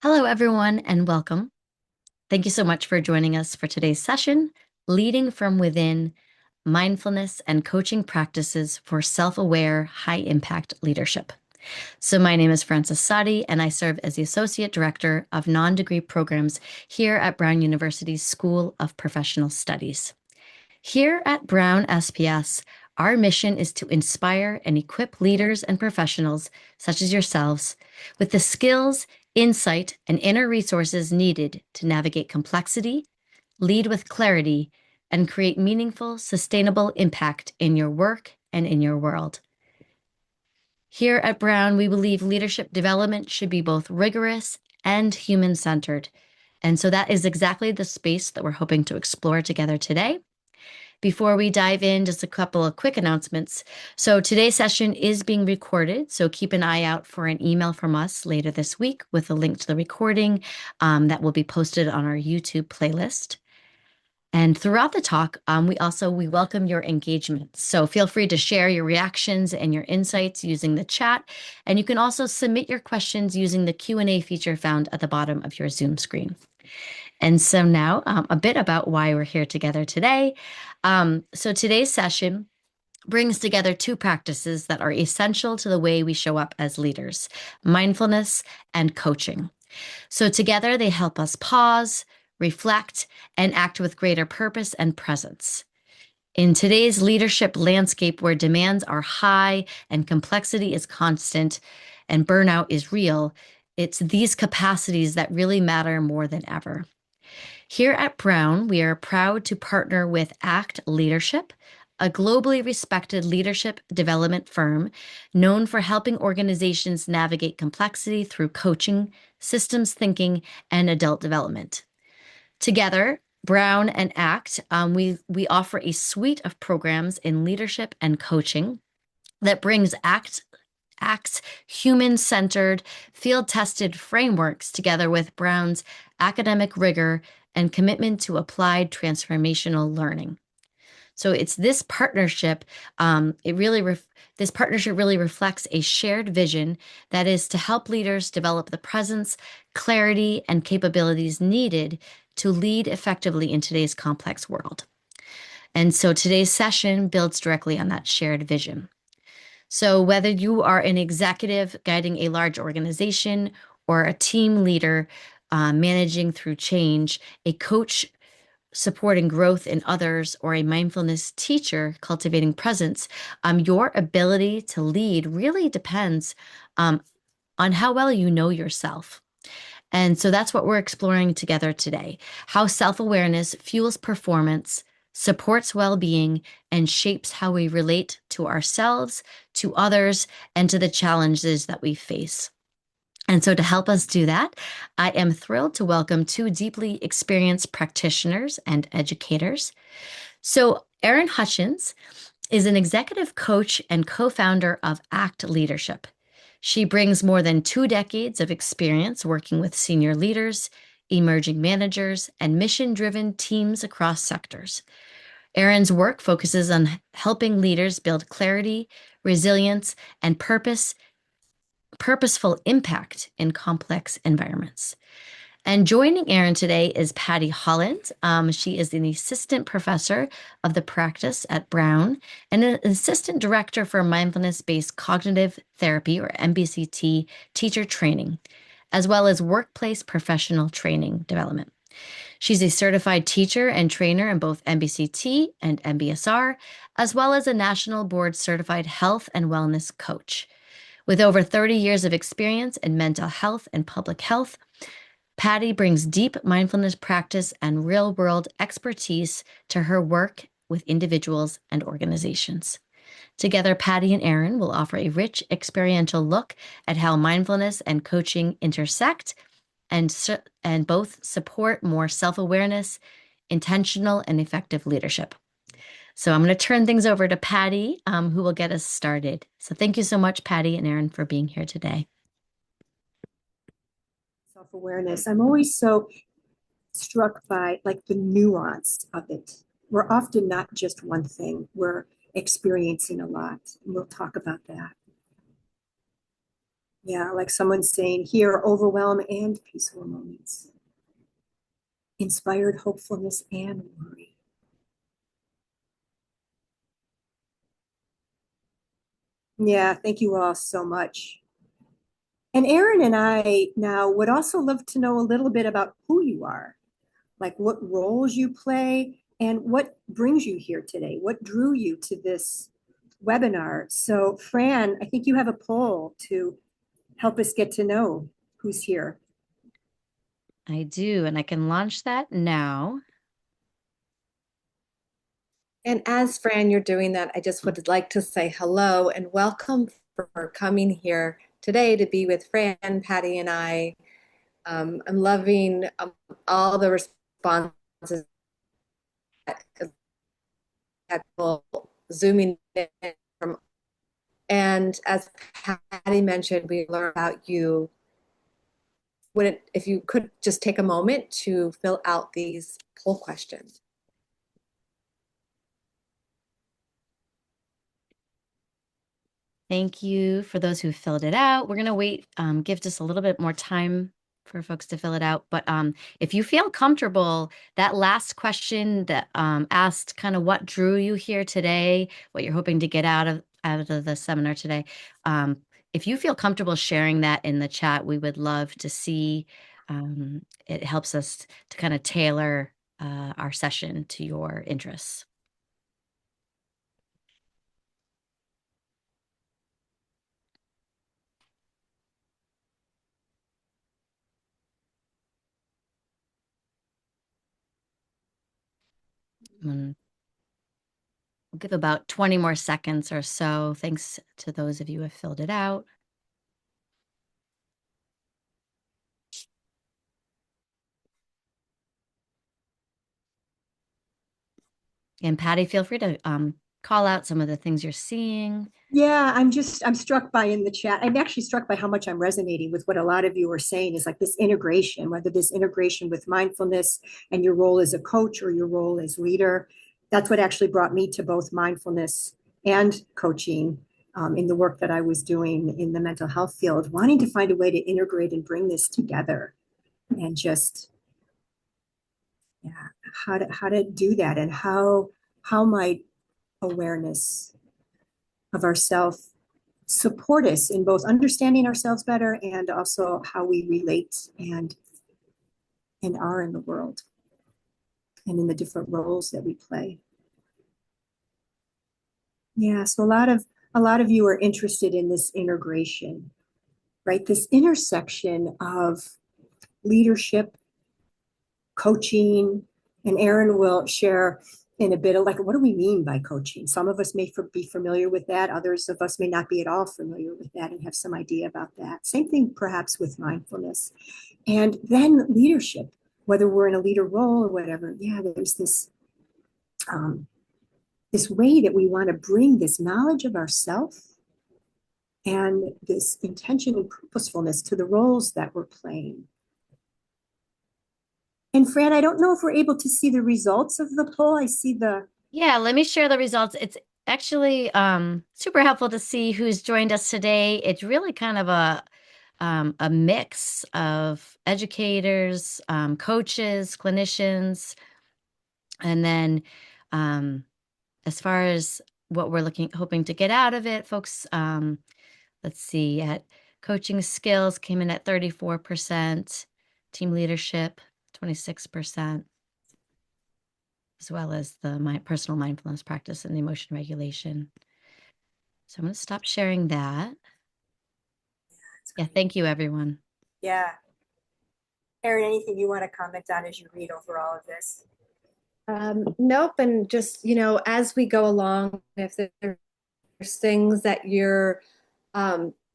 Hello, everyone, and welcome. Thank you so much for joining us for today's session, Leading from Within, Mindfulness and Coaching Practices for Self-Aware, High-Impact Leadership. So my name is Frances Sadi, and I serve as the Associate Director of Non-Degree Programs here at Brown University's School of Professional Studies. Here at Brown SPS, our mission is to inspire and equip leaders and professionals, such as yourselves, with the skills, insight, and inner resources needed to navigate complexity, lead with clarity, and create meaningful, sustainable impact in your work and in your world. Here at Brown, we believe leadership development should be both rigorous and human-centered. And so that is exactly the space that we're hoping to explore together today. Before we dive in, just a couple of quick announcements. So today's session is being recorded, so keep an eye out for an email from us later this week with a link to the recording that will be posted on our YouTube playlist. And throughout the talk, we welcome your engagement. So feel free to share your reactions and your insights using the chat, and you can also submit your questions using the Q&A feature found at the bottom of your Zoom screen. And so now a bit about why we're here together today. So today's session brings together two practices that are essential to the way we show up as leaders, mindfulness and coaching. So together they help us pause, reflect, and act with greater purpose and presence. In today's leadership landscape where demands are high and complexity is constant and burnout is real, it's these capacities that really matter more than ever. Here at Brown, we are proud to partner with ACT Leadership, a globally respected leadership development firm known for helping organizations navigate complexity through coaching, systems thinking, and adult development. Together, Brown and ACT, we offer a suite of programs in leadership and coaching that brings ACT's human-centered, field-tested frameworks together with Brown's academic rigor and commitment to applied transformational learning. So it's this partnership, this partnership really reflects a shared vision that is to help leaders develop the presence, clarity, and capabilities needed to lead effectively in today's complex world. And so today's session builds directly on that shared vision. So whether you are an executive guiding a large organization or a team leader managing through change, a coach supporting growth in others, or a mindfulness teacher cultivating presence, your ability to lead really depends on how well you know yourself. And so that's what we're exploring together today, how self-awareness fuels performance, supports well-being, and shapes how we relate to ourselves, to others, and to the challenges that we face. And so to help us do that, I am thrilled to welcome two deeply experienced practitioners and educators. So Erin Hutchins is an executive coach and co-founder of ACT Leadership. She brings more than 2 decades of experience working with senior leaders, emerging managers, and mission-driven teams across sectors. Erin's work focuses on helping leaders build clarity, resilience, and purposeful impact in complex environments. And joining Erin today is Patty Holland. She is an assistant professor of the practice at Brown and an assistant director for mindfulness-based cognitive therapy, or MBCT, teacher training, as well as workplace professional training development. She's a certified teacher and trainer in both MBCT and MBSR, as well as a national board certified health and wellness coach. With over 30 years of experience in mental health and public health, Patty brings deep mindfulness practice and real-world expertise to her work with individuals and organizations. Together, Patty and Erin will offer a rich experiential look at how mindfulness and coaching intersect and both support more self-awareness, intentional, and effective leadership. So I'm going to turn things over to Patty, who will get us started. So thank you so much, Patty and Erin, for being here today. Self-awareness. I'm always so struck by like the nuance of it. We're often not just one thing. We're experiencing a lot. And we'll talk about that. Yeah, like someone saying here, overwhelm and peaceful moments, inspired hopefulness and worry. Yeah, thank you all so much. And Erin and I now would also love to know a little bit about who you are, like what roles you play and what brings you here today. What drew you to this webinar? So, Fran, I think you have a poll to help us get to know who's here. I do, and I can launch that now. And as Fran, you're doing that, I just would like to say hello and welcome for coming here today to be with Fran, Patty, and I. I'm loving all the responses that people zooming in from. And as Patty mentioned, we learned about you. If you could just take a moment to fill out these poll questions. Thank you for those who filled it out. We're going to wait, give just a little bit more time for folks to fill it out. But if you feel comfortable, that last question that asked kind of what drew you here today, what you're hoping to get out of the seminar today. If you feel comfortable sharing that in the chat, we would love to see. It helps us to kind of tailor our session to your interests. We'll give about 20 more seconds or so. Thanks to those of you who have filled it out. And Patty, feel free to call out some of the things you're seeing. Yeah, I'm struck by in the chat. I'm actually struck by how much I'm resonating with what a lot of you are saying is like this integration, whether this integration with mindfulness and your role as a coach or your role as leader. That's what actually brought me to both mindfulness and coaching in the work that I was doing in the mental health field, wanting to find a way to integrate and bring this together and just, yeah, how to do that and how might awareness of ourself support us in both understanding ourselves better and also how we relate and are in the world and in the different roles that we play. Yeah, so a lot of you are interested in this integration, right? This intersection of leadership, coaching, and Erin will share in a bit of like, what do we mean by coaching? Some of us may be familiar with that. Others of us may not be at all familiar with that and have some idea about that. Same thing perhaps with mindfulness. And then leadership, whether we're in a leader role or whatever. Yeah, there's this way that we want to bring this knowledge of ourself and this intention and purposefulness to the roles that we're playing. And Fran, I don't know if we're able to see the results of the poll. I see Yeah, let me share the results. It's actually super helpful to see who's joined us today. It's really kind of a mix of educators, coaches, clinicians, and then as far as what we're hoping to get out of it, folks, let's see, at coaching skills came in at 34%, team leadership, 26%. As well as the personal mindfulness practice and the emotion regulation. So I'm going to stop sharing that. Yeah, thank you, everyone. yeah. Erin, anything you want to comment on as you read over all of this? Nope. And just, as we go along, if there's things that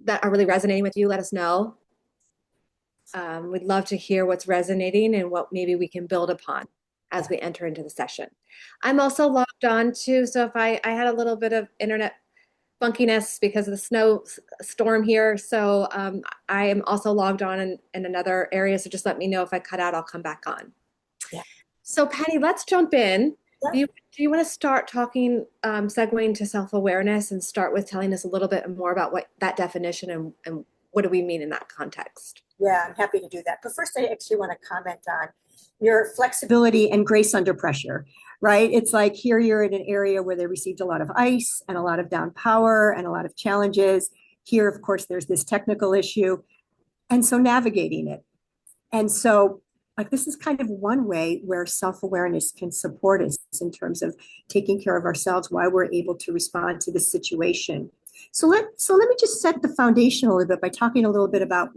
that are really resonating with you, let us know. We'd love to hear what's resonating and what maybe we can build upon as we enter into the session. I'm also logged on too, so if I had a little bit of internet funkiness because of the storm here, so I am also logged on in another area, so just let me know if I cut out, I'll come back on. Yeah. So Patty, let's jump in. Yeah. Do you want to start talking, segueing to self-awareness and start with telling us a little bit more about what that definition and what do we mean in that context? Yeah, I'm happy to do that. But first, I actually want to comment on your flexibility and grace under pressure, right? It's like here you're in an area where they received a lot of ice and a lot of down power and a lot of challenges. Here, of course, there's this technical issue. And so navigating it. And so, like, this is kind of one way where self-awareness can support us in terms of taking care of ourselves while we're able to respond to the situation. So let me just set the foundation a little bit by talking a little bit about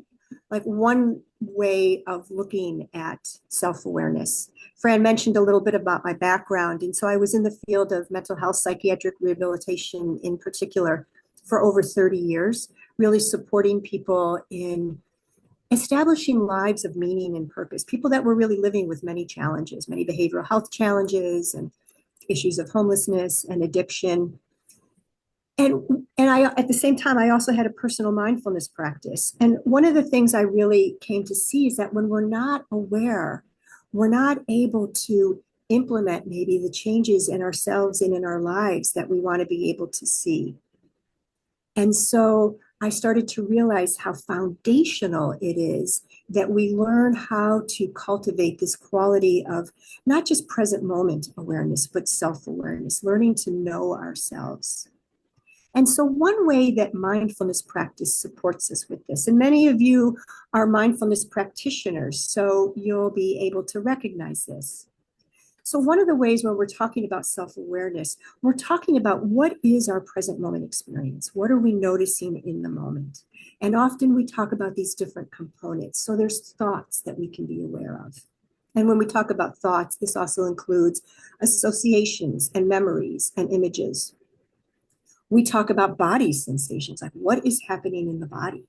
like one way of looking at self-awareness. Fran mentioned a little bit about my background. And so I was in the field of mental health, psychiatric rehabilitation in particular for over 30 years, really supporting people in establishing lives of meaning and purpose, people that were really living with many challenges, many behavioral health challenges and issues of homelessness and addiction. And I, at the same time, I also had a personal mindfulness practice. And one of the things I really came to see is that when we're not aware, we're not able to implement maybe the changes in ourselves and in our lives that we want to be able to see. And so I started to realize how foundational it is that we learn how to cultivate this quality of not just present moment awareness, but self-awareness, learning to know ourselves. And so one way that mindfulness practice supports us with this, and many of you are mindfulness practitioners, so you'll be able to recognize this. So one of the ways when we're talking about self-awareness, we're talking about what is our present moment experience? What are we noticing in the moment? And often we talk about these different components. So there's thoughts that we can be aware of. And when we talk about thoughts, this also includes associations and memories and images. We talk about body sensations, like what is happening in the body.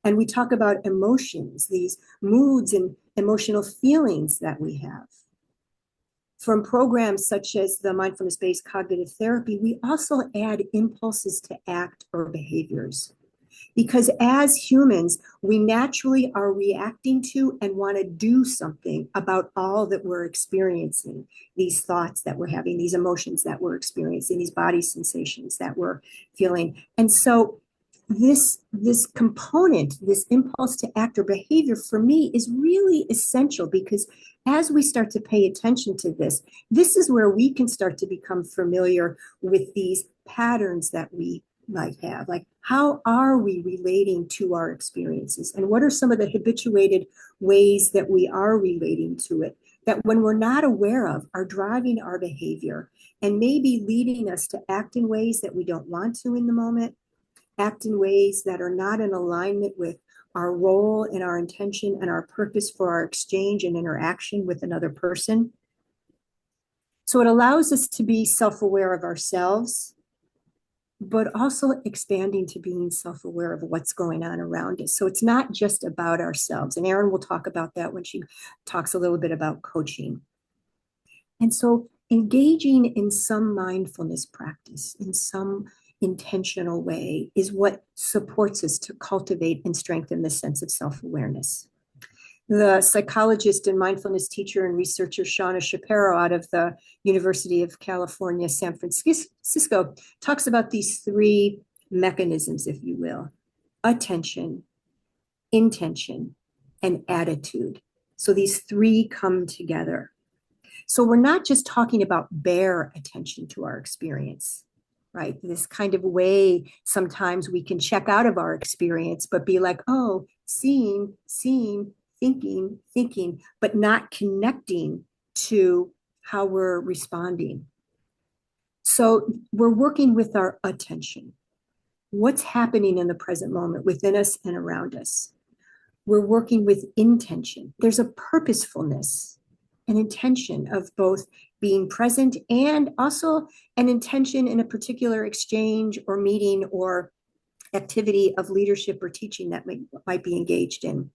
And we talk about emotions, these moods and emotional feelings that we have. From programs such as the mindfulness-based cognitive therapy, we also add impulses to act or behaviors. Because as humans, we naturally are reacting to and want to do something about all that we're experiencing, these thoughts that we're having, these emotions that we're experiencing, these body sensations that we're feeling. And so this component, this impulse to act or behavior for me is really essential because as we start to pay attention to this, this is where we can start to become familiar with these patterns that we might have. Like, how are we relating to our experiences? And what are some of the habituated ways that we are relating to it that when we're not aware of are driving our behavior and maybe leading us to act in ways that we don't want to in the moment, act in ways that are not in alignment with our role and our intention and our purpose for our exchange and interaction with another person. So it allows us to be self-aware of ourselves, but also expanding to being self-aware of what's going on around us. So it's not just about ourselves. And Erin will talk about that when she talks a little bit about coaching. And so engaging in some mindfulness practice, in some intentional way, is what supports us to cultivate and strengthen this sense of self-awareness. The psychologist and mindfulness teacher and researcher Shauna Shapiro out of the University of California, San Francisco, talks about these three mechanisms, if you will: attention, intention, and attitude. So these three come together. So we're not just talking about bare attention to our experience, right? This kind of way sometimes we can check out of our experience, but be like, oh, seeing, thinking, but not connecting to how we're responding. So we're working with our attention. What's happening in the present moment within us and around us? We're working with intention. There's a purposefulness, an intention of both being present and also an intention in a particular exchange or meeting or activity of leadership or teaching that might be engaged in.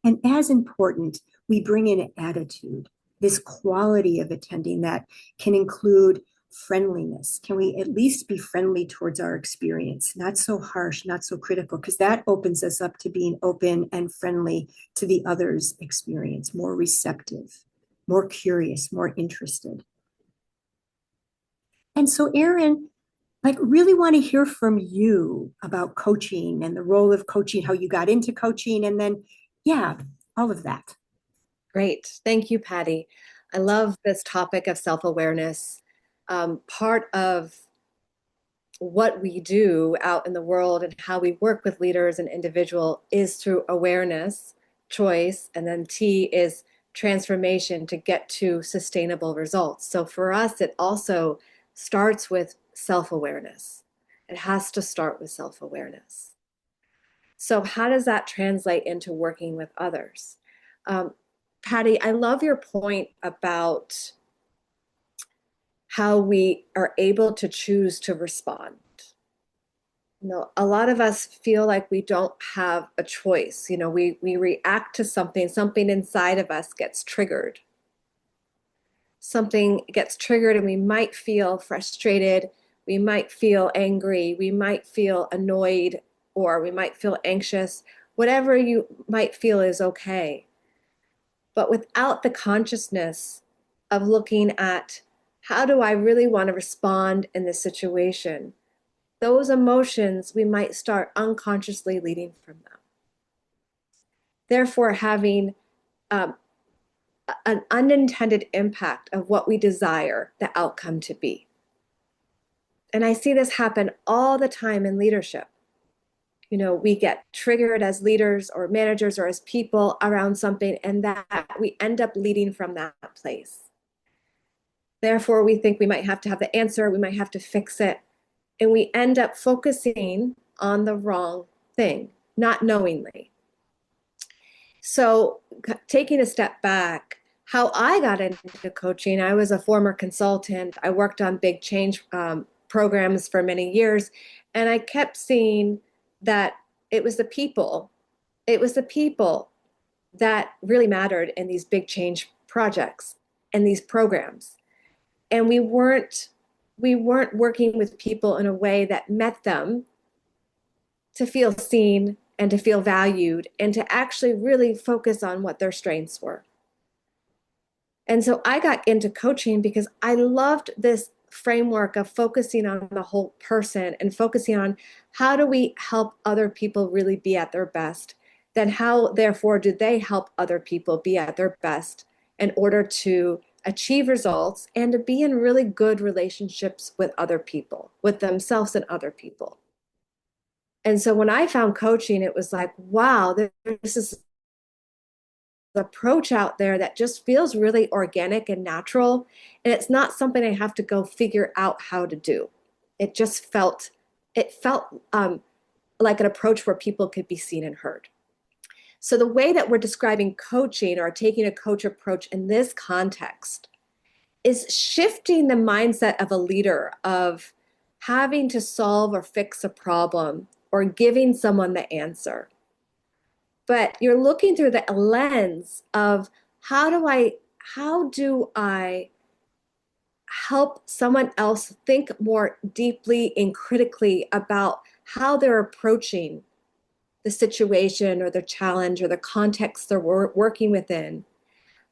And as important, we bring in an attitude, this quality of attending that can include friendliness. Can we at least be friendly towards our experience? Not so harsh, not so critical, because that opens us up to being open and friendly to the other's experience, more receptive, more curious, more interested. And so Erin like really want to hear from you about coaching and the role of coaching, how you got into coaching, and then, yeah, all of that. Great. Thank you, Patty. I love this topic of self-awareness. Part of what we do out in the world and how we work with leaders and individual is through awareness, choice, and then T is transformation to get to sustainable results. So for us, it also starts with self-awareness. It has to start with self-awareness. So how does that translate into working with others? Um, Patty, I love your point about how we are able to choose to respond. A lot of us feel like we don't have a choice. We react to something inside of us gets triggered. Something gets triggered and we might feel frustrated, we might feel angry, we might feel annoyed, or we might feel anxious. Whatever you might feel is okay. But without the consciousness of looking at how do I really want to respond in this situation, those emotions, we might start unconsciously leading from them. Therefore, having an unintended impact of what we desire the outcome to be. And I see this happen all the time in leadership. We get triggered as leaders or managers or as people around something, and that we end up leading from that place. Therefore, we think we might have to have the answer, we might have to fix it, and we end up focusing on the wrong thing, not knowingly. So taking a step back, how I got into coaching, I was a former consultant. I worked on big change programs for many years, and I kept seeing that it was the people that really mattered in these big change projects and these programs. And we weren't working with people in a way that met them to feel seen and to feel valued and to actually really focus on what their strengths were. And so I got into coaching because I loved this framework of focusing on the whole person and focusing on how do we help other people really be at their best, then how therefore do they help other people be at their best in order to achieve results and to be in really good relationships with other people, with themselves and other people. And so when I found coaching, it was like, wow, this is an approach out there that just feels really organic and natural. And it's not something I have to go figure out how to do. It just felt, like an approach where people could be seen and heard. So the way that we're describing coaching or taking a coach approach in this context is shifting the mindset of a leader of having to solve or fix a problem or giving someone the answer. But you're looking through the lens of how do I help someone else think more deeply and critically about how they're approaching the situation or the challenge or the context they're working within?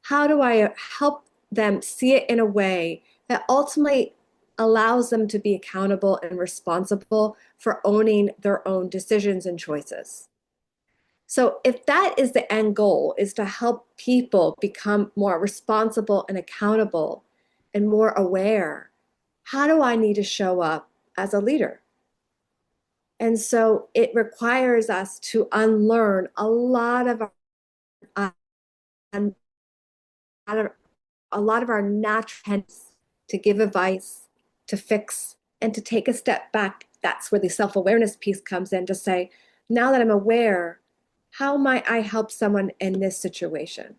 How do I help them see it in a way that ultimately allows them to be accountable and responsible for owning their own decisions and choices? So if that is the end goal, is to help people become more responsible and accountable and more aware, how do I need to show up as a leader? And so it requires us to unlearn a lot of our natural tendencies to give advice, to fix, and to take a step back. That's where the self-awareness piece comes in, to say, now that I'm aware, how might I help someone in this situation?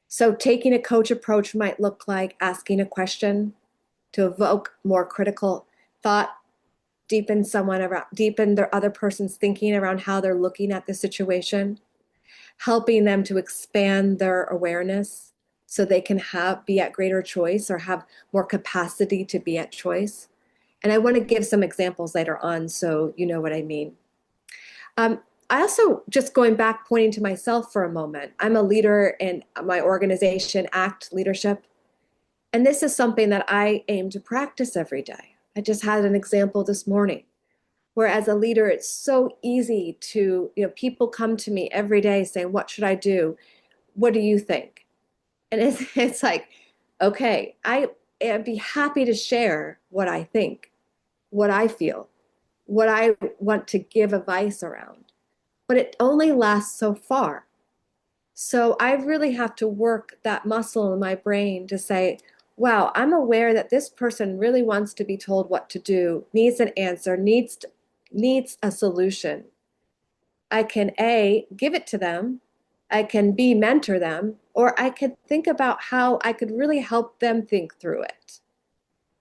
So taking a coach approach might look like asking a question to evoke more critical thought, deepen their other person's thinking around how they're looking at the situation, helping them to expand their awareness so they can be at greater choice or have more capacity to be at choice. And I want to give some examples later on so you know what I mean. I also, just going back, pointing to myself for a moment, I'm a leader in my organization, ACT Leadership. And this is something that I aim to practice every day. I just had an example this morning where as a leader, it's so easy to, people come to me every day saying, what should I do? What do you think? And it's like, okay, I'd be happy to share what I think, what I feel, what I want to give advice around, but it only lasts so far. So I really have to work that muscle in my brain to say, wow, I'm aware that this person really wants to be told what to do, needs an answer, needs a solution. I can A, give it to them, I can B, mentor them, or I could think about how I could really help them think through it.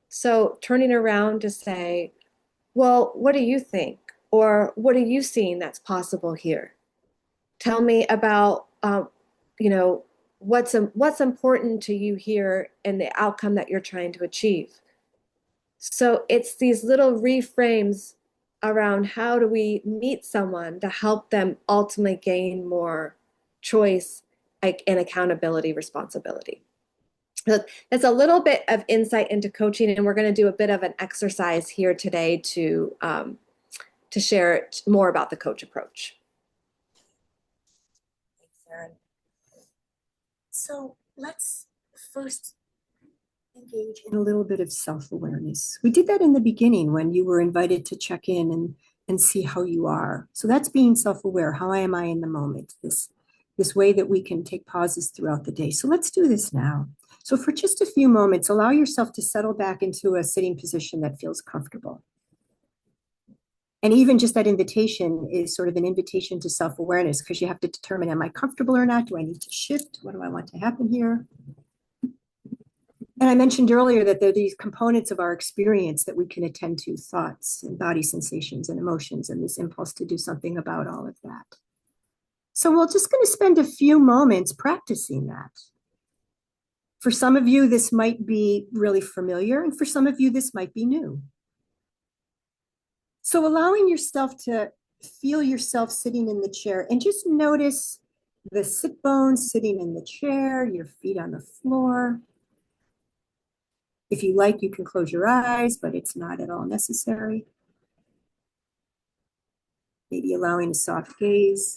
So turning around to say, well, what do you think? Or what are you seeing that's possible here? Tell me about, you know, what's important to you here and the outcome that you're trying to achieve. So it's these little reframes around how do we meet someone to help them ultimately gain more choice and accountability responsibility. So that's a little bit of insight into coaching, and we're going to do a bit of an exercise here today to share more about the coach approach. Thanks, Erin. So let's first engage in a little bit of self-awareness. We did that in the beginning when you were invited to check in and see how you are. So that's being self-aware. How am I in the moment? This way that we can take pauses throughout the day. So let's do this now. So for just a few moments, allow yourself to settle back into a sitting position that feels comfortable. And even just that invitation is sort of an invitation to self-awareness, because you have to determine, am I comfortable or not? Do I need to shift? What do I want to happen here? And I mentioned earlier that there are these components of our experience that we can attend to: thoughts and body sensations and emotions, and this impulse to do something about all of that. So we're just going to spend a few moments practicing that. For some of you, this might be really familiar, and for some of you, this might be new. So allowing yourself to feel yourself sitting in the chair, and just notice the sit bones sitting in the chair, your feet on the floor. If you like, you can close your eyes, but it's not at all necessary. Maybe allowing a soft gaze.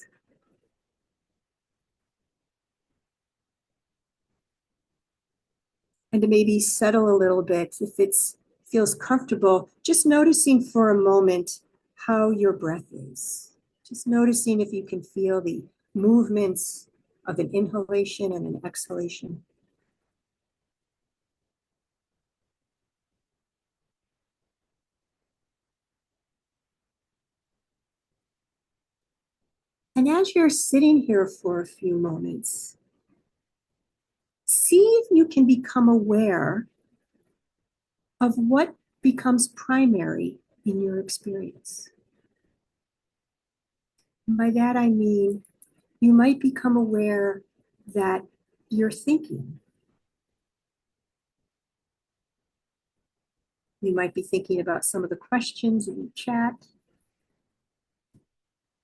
And to maybe settle a little bit, if it feels comfortable, just noticing for a moment how your breath is. Just noticing if you can feel the movements of an inhalation and an exhalation. And as you're sitting here for a few moments, see if you can become aware of what becomes primary in your experience. And by that I mean, you might become aware that you're thinking. You might be thinking about some of the questions in the chat.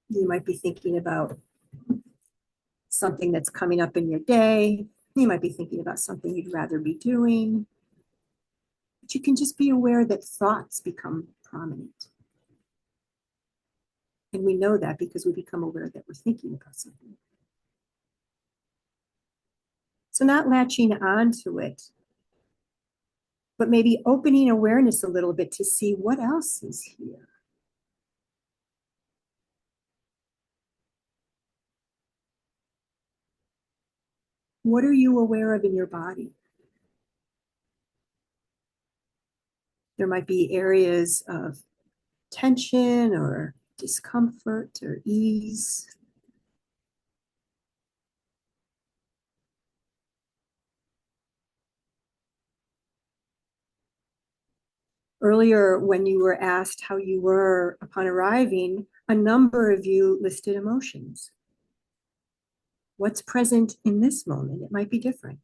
You might be thinking about something that's coming up in your day. You might be thinking about something you'd rather be doing. But you can just be aware that thoughts become prominent. And we know that because we become aware that we're thinking about something. So not latching onto it, but maybe opening awareness a little bit to see what else is here. What are you aware of in your body? There might be areas of tension or discomfort or ease. Earlier, when you were asked how you were upon arriving, a number of you listed emotions. What's present in this moment? It might be different.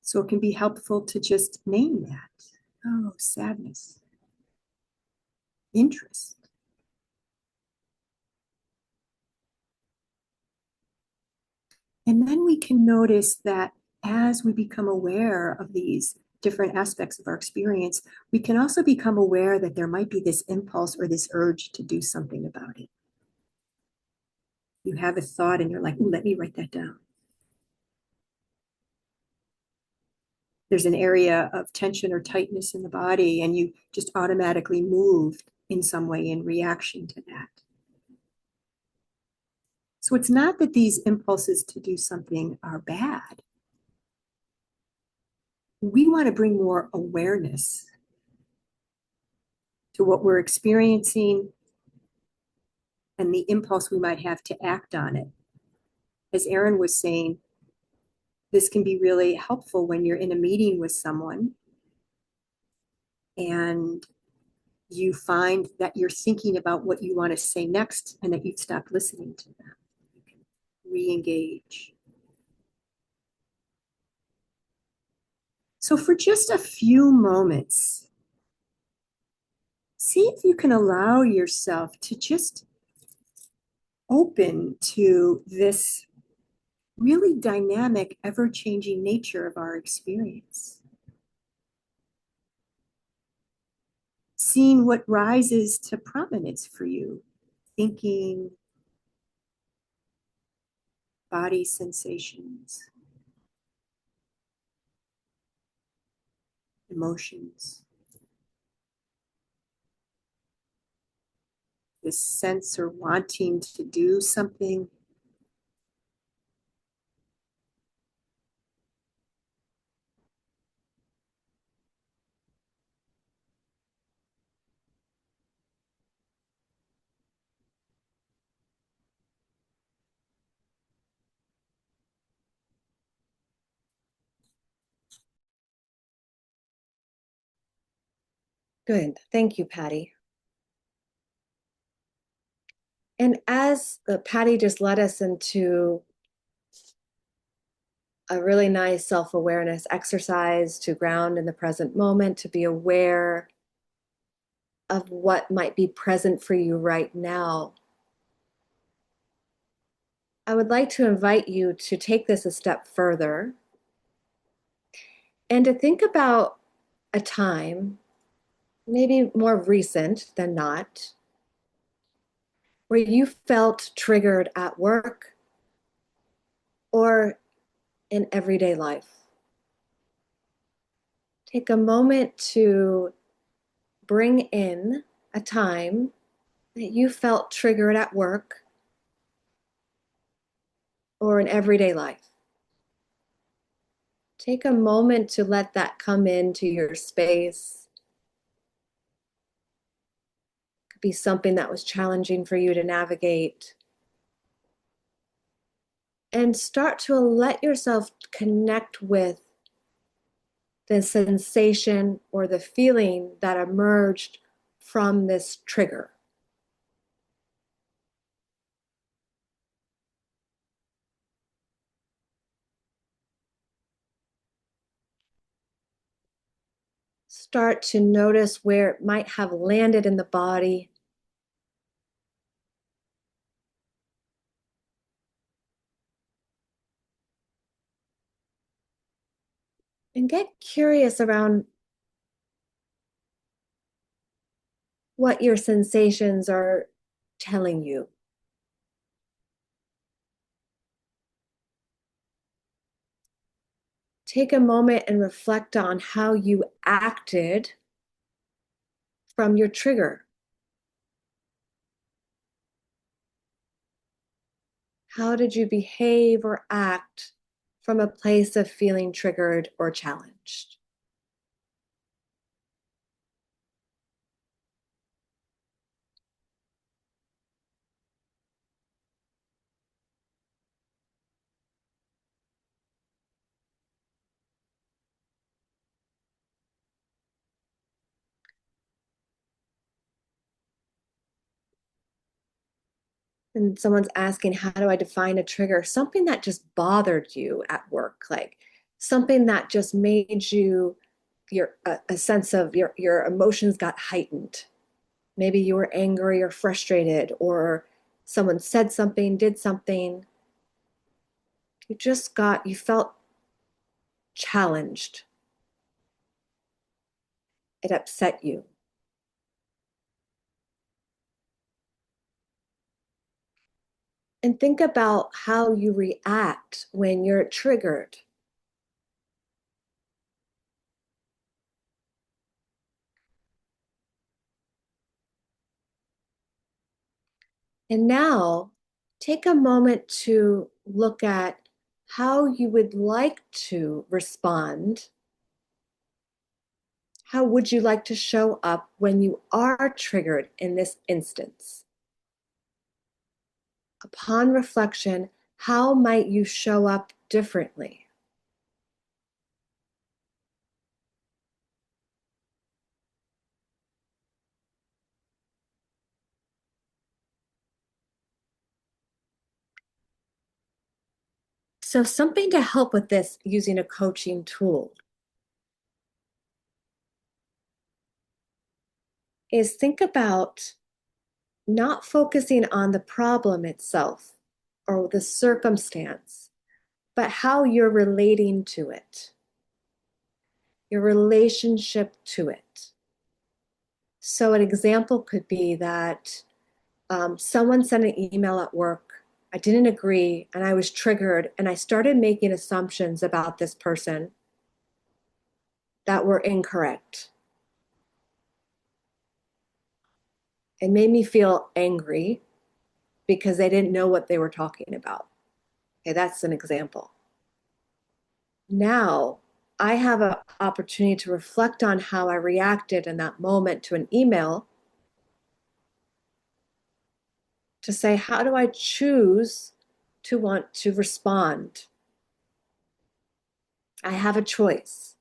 So it can be helpful to just name that. Oh, sadness, interest. And then we can notice that as we become aware of these different aspects of our experience, we can also become aware that there might be this impulse or this urge to do something about it. You have a thought and you're like, ooh, let me write that down. There's an area of tension or tightness in the body, and you just automatically move in some way in reaction to that. So it's not that these impulses to do something are bad. We want to bring more awareness to what we're experiencing and the impulse we might have to act on it. As Erin was saying, this can be really helpful when you're in a meeting with someone and you find that you're thinking about what you want to say next and that you've stopped listening to them. Re-engage. So for just a few moments, see if you can allow yourself to just open to this really dynamic, ever-changing nature of our experience. Seeing what rises to prominence for you, thinking, body sensations, emotions, this sense or wanting to do something. Good. Thank you, Patty. And as Patty just led us into a really nice self-awareness exercise to ground in the present moment, to be aware of what might be present for you right now, I would like to invite you to take this a step further and to think about a time, maybe more recent than not, where you felt triggered at work or in everyday life. Take a moment to bring in a time that you felt triggered at work or in everyday life. Take a moment to let that come into your space. It could be something that was challenging for you to navigate. And start to let yourself connect with the sensation or the feeling that emerged from this trigger. Start to notice where it might have landed in the body. And get curious around what your sensations are telling you. Take a moment and reflect on how you acted from your trigger. How did you behave or act from a place of feeling triggered or challenged? And someone's asking, how do I define a trigger? Something that just bothered you at work, like something that just made you a sense of your emotions got heightened. Maybe you were angry or frustrated, or someone said something, did something. You felt challenged. It upset you. And think about how you react when you're triggered. And now take a moment to look at how you would like to respond. How would you like to show up when you are triggered in this instance? Upon reflection, how might you show up differently? So, something to help with this using a coaching tool is think about not focusing on the problem itself or the circumstance, but how you're relating to it, your relationship to it. So, an example could be that someone sent an email at work. I didn't agree and I was triggered, and I started making assumptions about this person that were incorrect. It made me feel angry because they didn't know what they were talking about. Okay, that's an example. Now I have an opportunity to reflect on how I reacted in that moment to an email, to say, how do I choose to want to respond? I have a choice.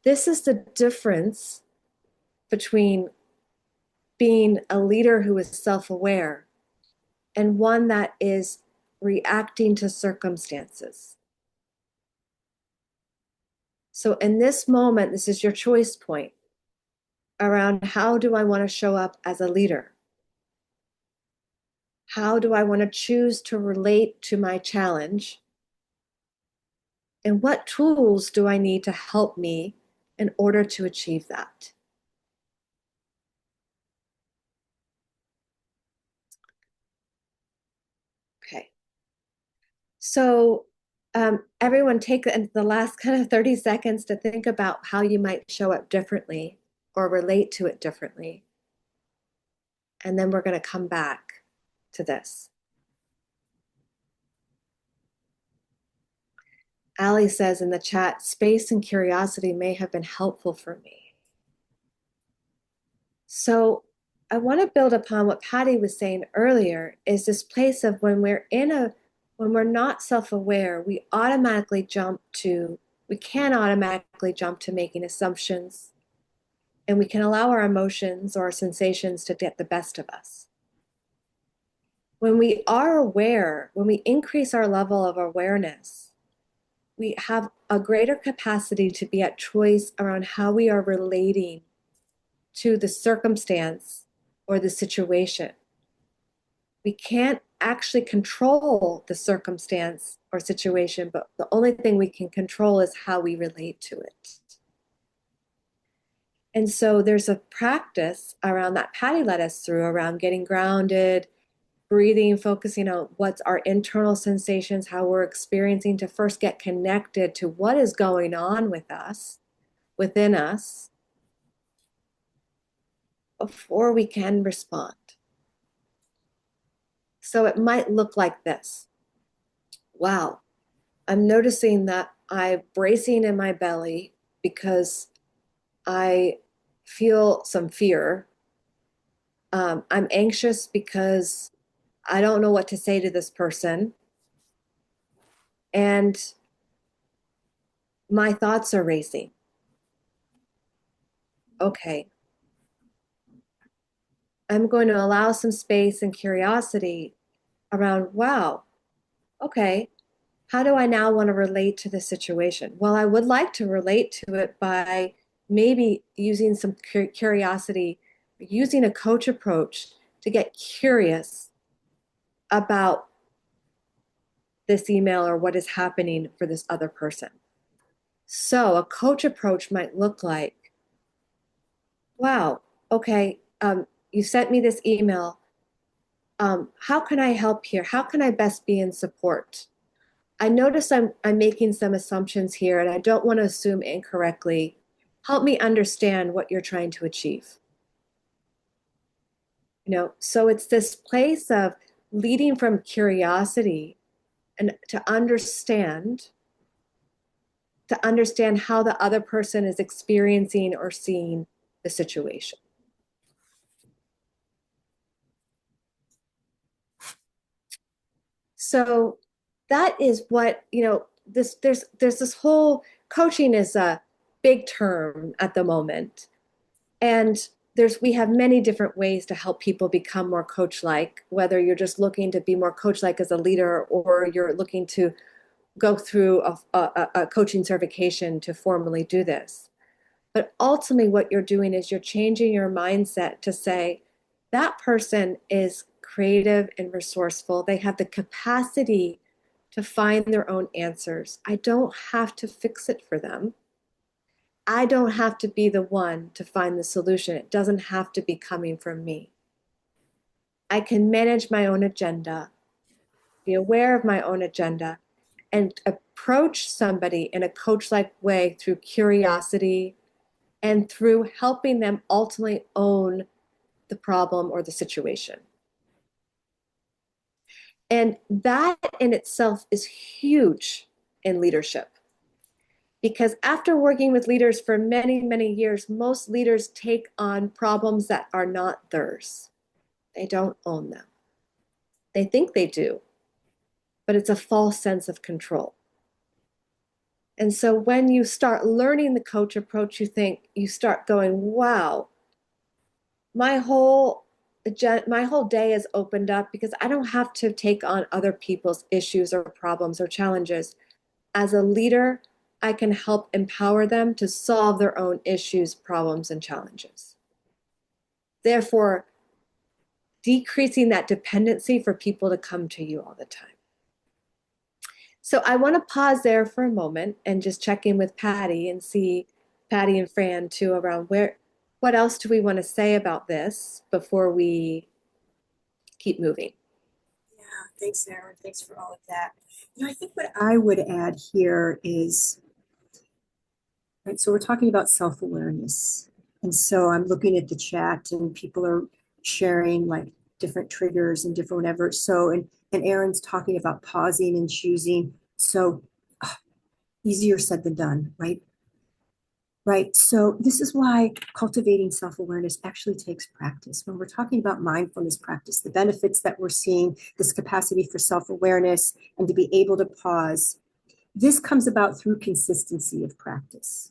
This is the difference between being a leader who is self-aware and one that is reacting to circumstances. So in this moment, this is your choice point around how do I want to show up as a leader? How do I want to choose to relate to my challenge? And what tools do I need to help me in order to achieve that? Okay. So everyone take the last kind of 30 seconds to think about how you might show up differently or relate to it differently. And then we're going to come back to this. Ali says in the chat, space and curiosity may have been helpful for me. So I want to build upon what Patty was saying earlier, is this place of when we're not self-aware, we can automatically jump to making assumptions, and we can allow our emotions or our sensations to get the best of us. When we are aware, when we increase our level of awareness, we have a greater capacity to be at choice around how we are relating to the circumstance or the situation. We can't actually control the circumstance or situation, but the only thing we can control is how we relate to it. And so there's a practice around that Patty led us through around getting grounded, breathing, focusing on what's our internal sensations, how we're experiencing, to first get connected to what is going on with us, within us, before we can respond. So it might look like this. Wow, I'm noticing that I'm bracing in my belly because I feel some fear. I'm anxious because I don't know what to say to this person. And my thoughts are racing. Okay. I'm going to allow some space and curiosity around, wow, okay, how do I now want to relate to the situation? Well, I would like to relate to it by maybe using some curiosity, using a coach approach to get curious about this email or what is happening for this other person. So a coach approach might look like, wow, okay, you sent me this email. How can I help here? How can I best be in support? I notice I'm making some assumptions here and I don't want to assume incorrectly. Help me understand what you're trying to achieve. So it's this place of leading from curiosity and to understand how the other person is experiencing or seeing the situation. So that is what, there's this whole coaching is a big term at the moment. And we have many different ways to help people become more coach-like, whether you're just looking to be more coach-like as a leader or you're looking to go through a coaching certification to formally do this. But ultimately, what you're doing is you're changing your mindset to say, that person is creative and resourceful. They have the capacity to find their own answers. I don't have to fix it for them. I don't have to be the one to find the solution. It doesn't have to be coming from me. I can manage my own agenda, be aware of my own agenda, and approach somebody in a coach-like way through curiosity and through helping them ultimately own the problem or the situation. And that in itself is huge in leadership. Because after working with leaders for many, many years, most leaders take on problems that are not theirs. They don't own them. They think they do, but it's a false sense of control. And so when you start learning the coach approach, you start going, wow, my whole day is opened up because I don't have to take on other people's issues or problems or challenges. As a leader, I can help empower them to solve their own issues, problems, and challenges. Therefore, decreasing that dependency for people to come to you all the time. So I want to pause there for a moment and just check in with Patty and see Patty and Fran too around what else do we want to say about this before we keep moving? Yeah, thanks, Erin. Thanks for all of that. I think what I would add here is, right, so we're talking about self-awareness. And so I'm looking at the chat and people are sharing like different triggers and different whatever. So, and Erin's talking about pausing and choosing. So easier said than done, right? Right. So this is why cultivating self-awareness actually takes practice. When we're talking about mindfulness practice, the benefits that we're seeing, this capacity for self-awareness and to be able to pause, this comes about through consistency of practice.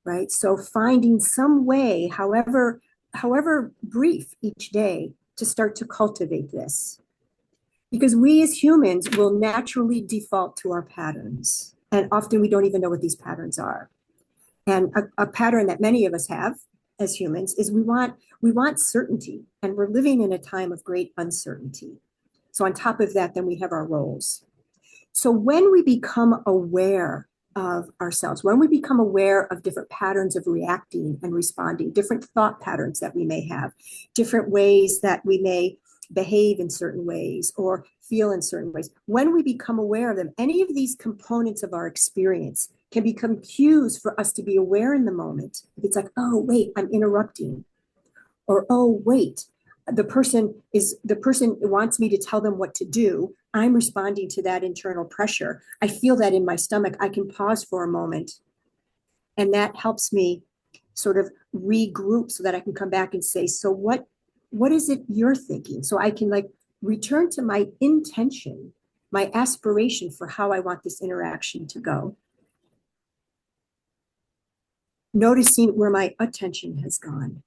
Right. So finding some way, however brief each day, to start to cultivate this. Because we as humans will naturally default to our patterns. And often we don't even know what these patterns are. And a pattern that many of us have as humans is we want certainty. And we're living in a time of great uncertainty. So on top of that, then we have our roles. So when we become aware of ourselves, when we become aware of different patterns of reacting and responding, different thought patterns that we may have, different ways that we may behave in certain ways or feel in certain ways, when we become aware of them, any of these components of our experience can become cues for us to be aware in the moment. It's like, oh, wait, I'm interrupting. Or, oh, wait, the person wants me to tell them what to do. I'm responding to that internal pressure. I feel that in my stomach. I can pause for a moment. And that helps me sort of regroup so that I can come back and say, so what is it you're thinking? So I can like return to my intention, my aspiration for how I want this interaction to go. Noticing where my attention has gone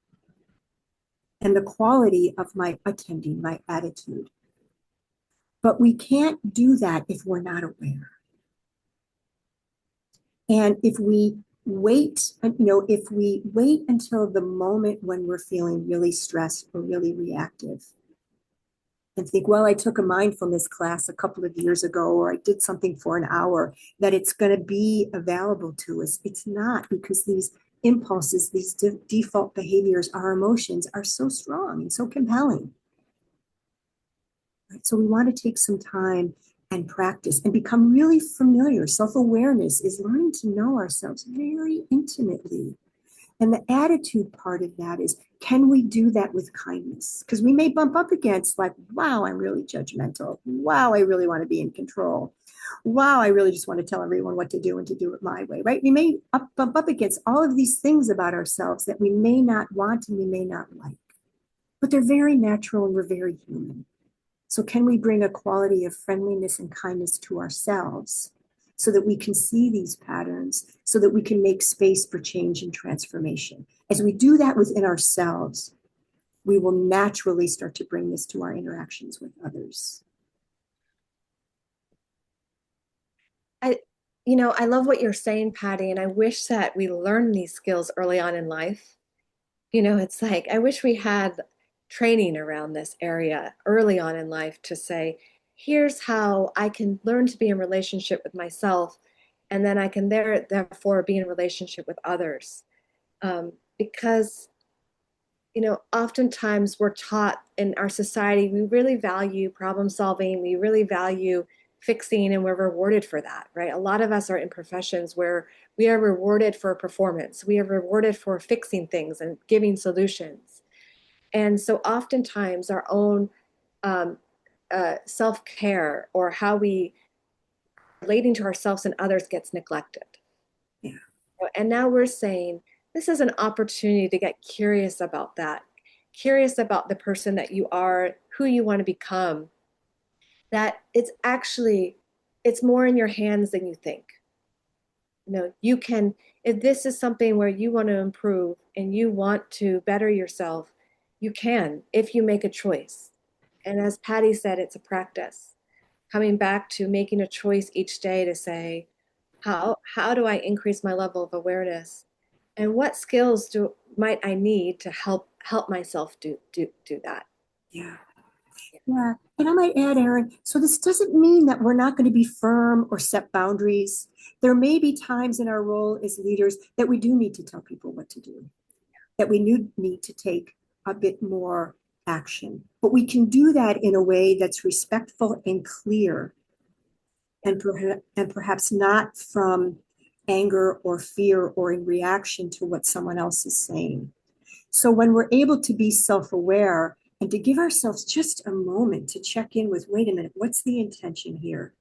and the quality of my attending, my attitude. But we can't do that if we're not aware. And if we wait until the moment when we're feeling really stressed or really reactive, and think, well, I took a mindfulness class a couple of years ago, or I did something for an hour, that it's going to be available to us. It's not, because these impulses, these default behaviors, our emotions are so strong and so compelling. Right? So we want to take some time and practice and become really familiar. Self-awareness is learning to know ourselves very intimately. And the attitude part of that is, can we do that with kindness? Because we may bump up against like, wow, I'm really judgmental. Wow, I really want to be in control. Wow, I really just want to tell everyone what to do and to do it my way, right? We may bump up against all of these things about ourselves that we may not want and we may not like, but they're very natural and we're very human. So can we bring a quality of friendliness and kindness to ourselves so that we can see these patterns, so that we can make space for change and transformation? As we do that within ourselves, we will naturally start to bring this to our interactions with others. I love what you're saying, Patty, and I wish that we learned these skills early on in life. It's like I wish we had training around this area early on in life to say, here's how I can learn to be in relationship with myself, and then I can therefore be in relationship with others. Because oftentimes we're taught in our society, we really value problem solving, we really value fixing, and we're rewarded for that, right? A lot of us are in professions where we are rewarded for performance, we are rewarded for fixing things and giving solutions. And so oftentimes our own um, self-care or how we relating to ourselves and others gets neglected. Yeah. And now we're saying this is an opportunity to get curious about that, curious about the person that you are, who you want to become, that it's more in your hands than you think. You can, if this is something where you want to improve and you want to better yourself, you can if you make a choice. And as Patty said, it's a practice. Coming back to making a choice each day to say, how do I increase my level of awareness? And what skills might I need to help myself do that? Yeah. Yeah. And I might add, Erin, so this doesn't mean that we're not going to be firm or set boundaries. There may be times in our role as leaders that we do need to tell people what to do, that we need to take a bit more action. But we can do that in a way that's respectful and clear, and perhaps not from anger or fear or in reaction to what someone else is saying. So when we're able to be self-aware and to give ourselves just a moment to check in with, wait a minute, what's the intention here?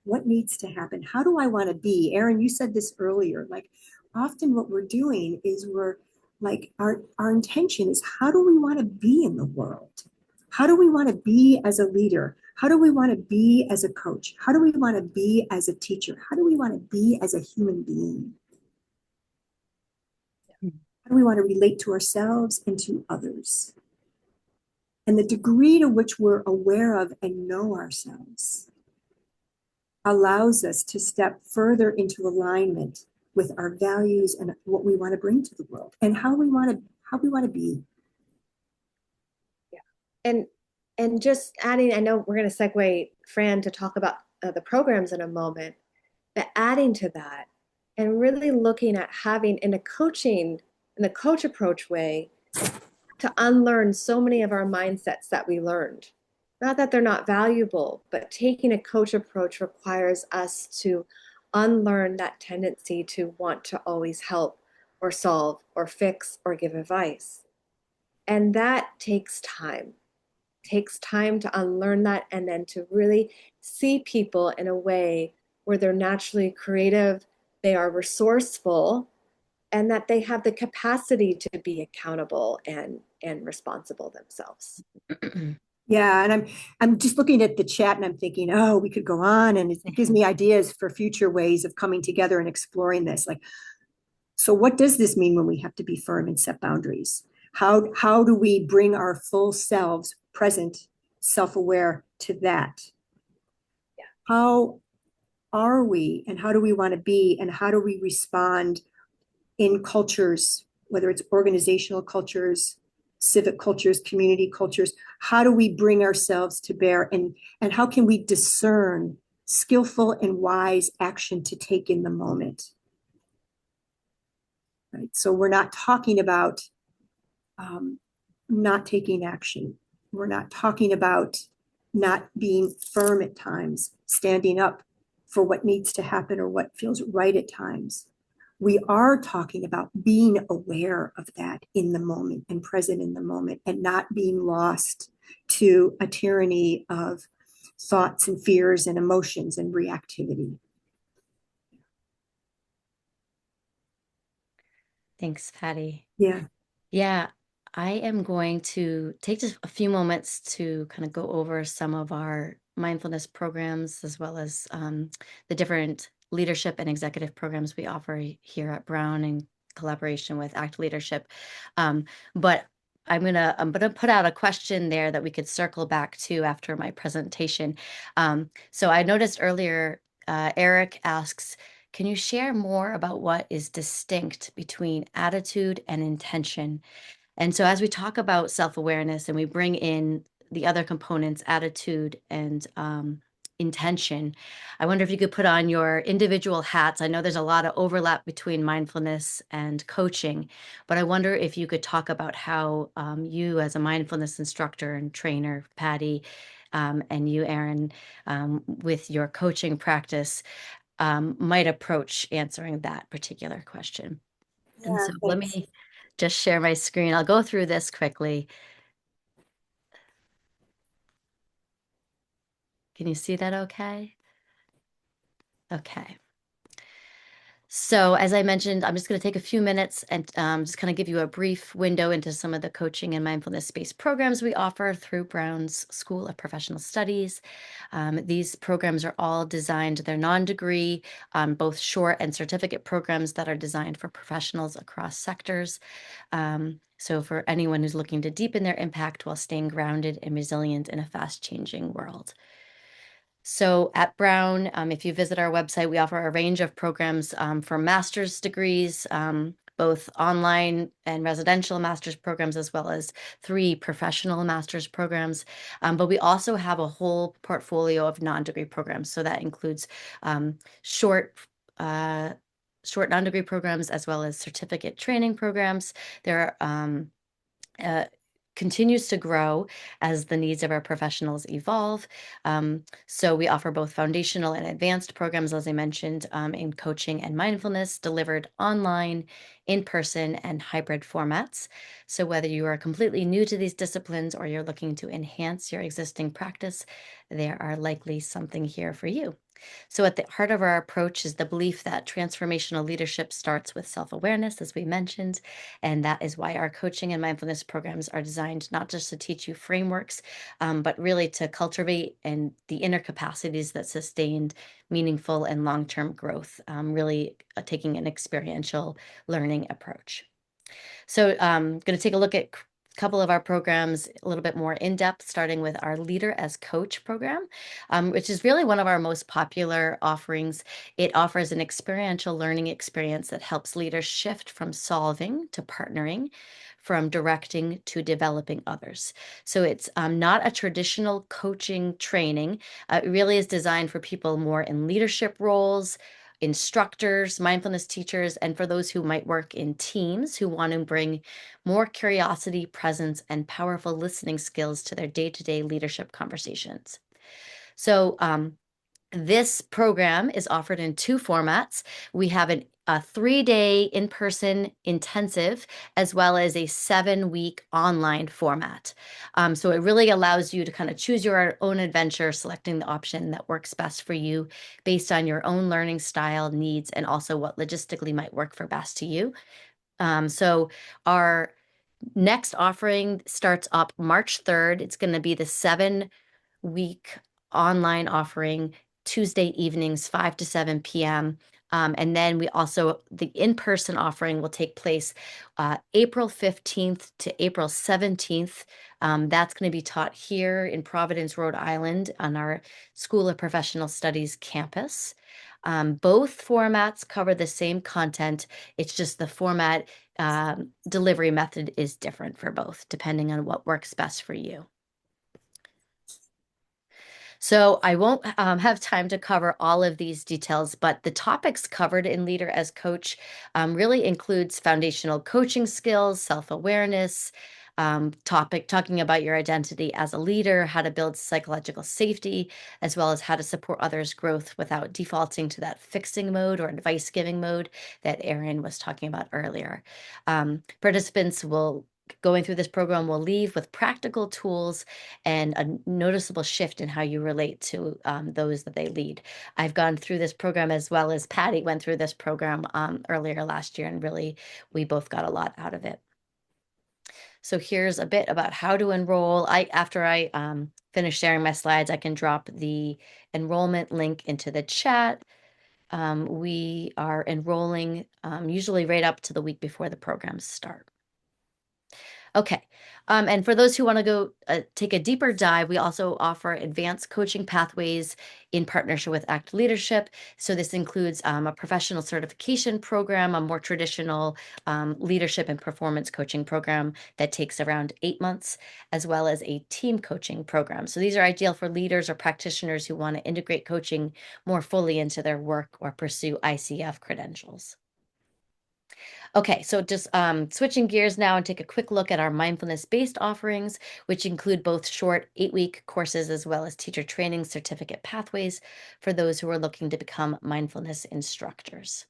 What needs to happen? How do I want to be? Erin, you said this earlier, like often what we're doing is we're like, our intention is, how do we want to be in the world? How do we want to be as a leader? How do we want to be as a coach? How do we want to be as a teacher? How do we want to be as a human being? How do we want to relate to ourselves and to others? And the degree to which we're aware of and know ourselves allows us to step further into alignment with our values and what we want to bring to the world and how we want to be. Yeah. And just adding, I know we're going to segue Fran to talk about the programs in a moment, but adding to that and really looking at having in the coach approach way, to unlearn so many of our mindsets that we learned. Not that they're not valuable, but taking a coach approach requires us to unlearn that tendency to want to always help or solve or fix or give advice. And that takes time. Takes time to unlearn that and then to really see people in a way where they're naturally creative, they are resourceful, and that they have the capacity to be accountable and responsible themselves. Yeah, and I'm just looking at the chat and I'm thinking, oh, we could go on, and it gives me ideas for future ways of coming together and exploring this. Like, so what does this mean when we have to be firm and set boundaries? How do we bring our full selves, present, self-aware, to that? Yeah. How are we and how do we want to be and how do we respond in cultures, whether it's organizational cultures, civic cultures, community cultures. How do we bring ourselves to bear, and how can we discern skillful and wise action to take in the moment? Right. So we're not talking about not taking action. We're not talking about not being firm at times, standing up for what needs to happen or what feels right at times. We are talking about being aware of that in the moment and present in the moment, and not being lost to a tyranny of thoughts and fears and emotions and reactivity. Thanks, Patty. Yeah. Yeah, I am going to take just a few moments to kind of go over some of our mindfulness programs, as well as the different leadership and executive programs we offer here at Brown in collaboration with ACT Leadership. But I'm gonna put out a question there that we could circle back to after my presentation. So I noticed earlier, Eric asks, can you share more about what is distinct between attitude and intention? And so, as we talk about self awareness and we bring in the other components, attitude and intention, I wonder if you could put on your individual hats. I know there's a lot of overlap between mindfulness and coaching, but I wonder if you could talk about how you, as a mindfulness instructor and trainer, Patty, and you, Erin, with your coaching practice, might approach answering that particular question. And Yeah, so let thanks. me just share my screen. I'll go through this quickly. Can you see that okay? Okay. So as I mentioned, I'm just going to take a few minutes and just kind of give you a brief window into some of the coaching and mindfulness-based programs we offer through Brown's School of Professional Studies. These programs are all designed, they're non-degree, both short and certificate programs that are designed for professionals across sectors. So for anyone who's looking to deepen their impact while staying grounded and resilient in a fast-changing world. So at Brown, if you visit our website, we offer a range of programs for master's degrees, both online and residential master's programs, as well as 3 professional master's programs. But we also have a whole portfolio of non-degree programs. So that includes short non-degree programs, as well as certificate training programs. There are continues to grow as the needs of our professionals evolve. So we offer both foundational and advanced programs, as I mentioned, in coaching and mindfulness, delivered online, in person, and hybrid formats. So whether you are completely new to these disciplines or you're looking to enhance your existing practice, there are likely something here for you. So at the heart of our approach is the belief that transformational leadership starts with self-awareness, as we mentioned, and that is why our coaching and mindfulness programs are designed not just to teach you frameworks, but really to cultivate and the inner capacities that sustain meaningful and long-term growth, really taking an experiential learning approach. So I'm going to take a look at a couple of our programs a little bit more in depth, starting with our Leader as Coach program, which is really one of our most popular offerings. It offers an experiential learning experience that helps leaders shift from solving to partnering, from directing to developing others. So it's not a traditional coaching training. It really is designed for people more in leadership roles, instructors, mindfulness teachers, and for those who might work in teams who want to bring more curiosity, presence, and powerful listening skills to their day-to-day leadership conversations. So this program is offered in 2 formats. We have a 3-day in-person intensive, as well as a 7-week online format. So it really allows you to kind of choose your own adventure, selecting the option that works best for you based on your own learning style, needs, and also what logistically might work for best to you. So our next offering starts up March 3rd. It's going to be the 7-week online offering, Tuesday evenings, 5 to 7 p.m. And then the in-person offering will take place April 15th to April 17th. That's going to be taught here in Providence, Rhode Island on our School of Professional Studies campus. Both formats cover the same content. It's just the format delivery method is different for both, depending on what works best for you. So I won't have time to cover all of these details, but the topics covered in Leader as Coach really includes foundational coaching skills, self-awareness, talking about your identity as a leader, how to build psychological safety, as well as how to support others' growth without defaulting to that fixing mode or advice giving mode that Erin was talking about earlier. Participants will going through this program will leave with practical tools and a noticeable shift in how you relate to those that they lead. I've gone through this program as well as Patty went through this program earlier last year, and really we both got a lot out of it. So here's a bit about how to enroll. After I finish sharing my slides, I can drop the enrollment link into the chat. We are enrolling usually right up to the week before the programs start. Okay. And for those who want to go take a deeper dive, we also offer advanced coaching pathways in partnership with ACT Leadership. So this includes a professional certification program, a more traditional leadership and performance coaching program that takes around 8 months, as well as a team coaching program. So these are ideal for leaders or practitioners who want to integrate coaching more fully into their work or pursue ICF credentials. Okay, so just switching gears now and take a quick look at our mindfulness-based offerings, which include both short 8-week courses as well as teacher training certificate pathways for those who are looking to become mindfulness instructors.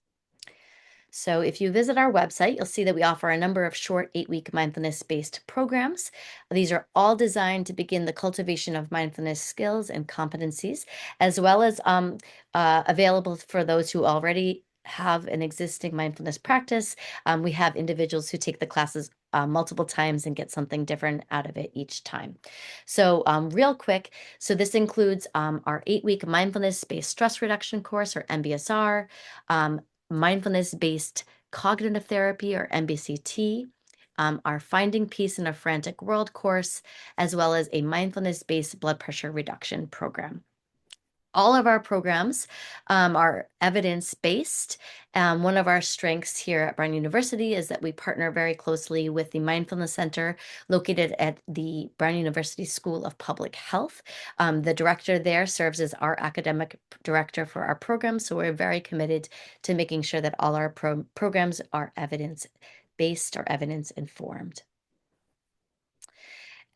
So if you visit our website, you'll see that we offer a number of short 8-week mindfulness-based programs. These are all designed to begin the cultivation of mindfulness skills and competencies, as well as available for those who already have an existing mindfulness practice. We have individuals who take the classes multiple times and get something different out of it each time. So real quick, so this includes our 8-week mindfulness-based stress reduction course, or MBSR, mindfulness-based cognitive therapy, or MBCT, our Finding Peace in a Frantic World course, as well as a mindfulness-based blood pressure reduction program. All of our programs are evidence-based. One of our strengths here at Brown University is that we partner very closely with the Mindfulness Center located at the Brown University School of Public Health. The director there serves as our academic director for our program, so we're very committed to making sure that all our programs are evidence-based or evidence-informed.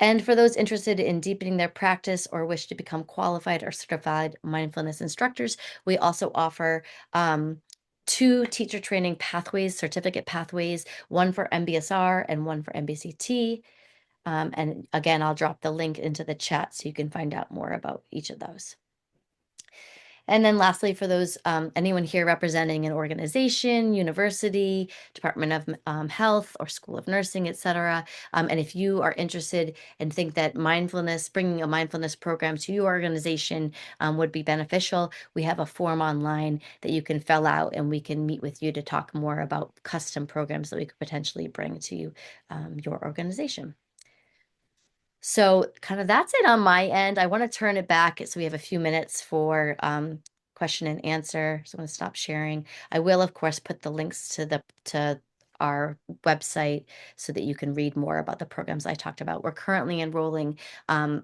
And for those interested in deepening their practice or wish to become qualified or certified mindfulness instructors, we also offer 2 teacher training pathways, certificate pathways, one for MBSR and one for MBCT. And again, I'll drop the link into the chat so you can find out more about each of those. And then lastly, for those, anyone here representing an organization, university, Department of Health, or School of Nursing, et cetera, and if you are interested and think that mindfulness, bringing a mindfulness program to your organization would be beneficial, we have a form online that you can fill out, and we can meet with you to talk more about custom programs that we could potentially bring to your organization. So kind of that's it on my end. I want to turn it back so we have a few minutes for question and answer. So I'm going to stop sharing. I will, of course, put the links to our website so that you can read more about the programs I talked about. We're currently enrolling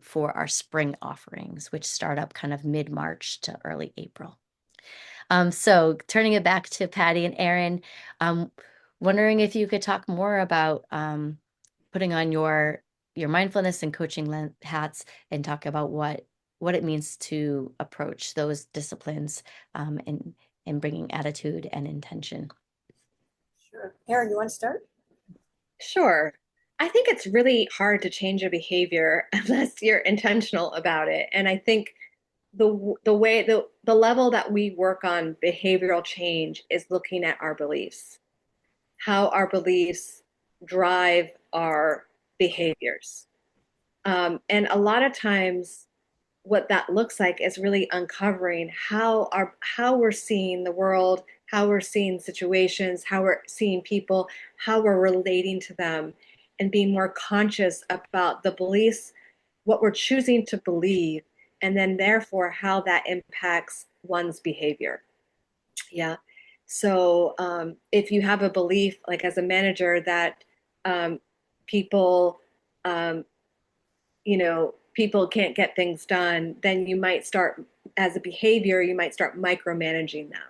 for our spring offerings, which start up kind of mid-March to early April. So turning it back to Patty and Erin, wondering if you could talk more about putting on your mindfulness and coaching hats and talk about what it means to approach those disciplines in bringing attitude and intention. Sure. Erin, you want to start? Sure. I think it's really hard to change a behavior unless you're intentional about it. And I think the level that we work on behavioral change is looking at our beliefs, how our beliefs drive our behaviors. And a lot of times what that looks like is really uncovering how we're seeing the world, how we're seeing situations, how we're seeing people, how we're relating to them, and being more conscious about the beliefs, what we're choosing to believe, and then therefore how that impacts one's behavior. Yeah. So if you have a belief, like as a manager, that um, people, um, people can't get things done, then you might start, as a behavior, you might start micromanaging them.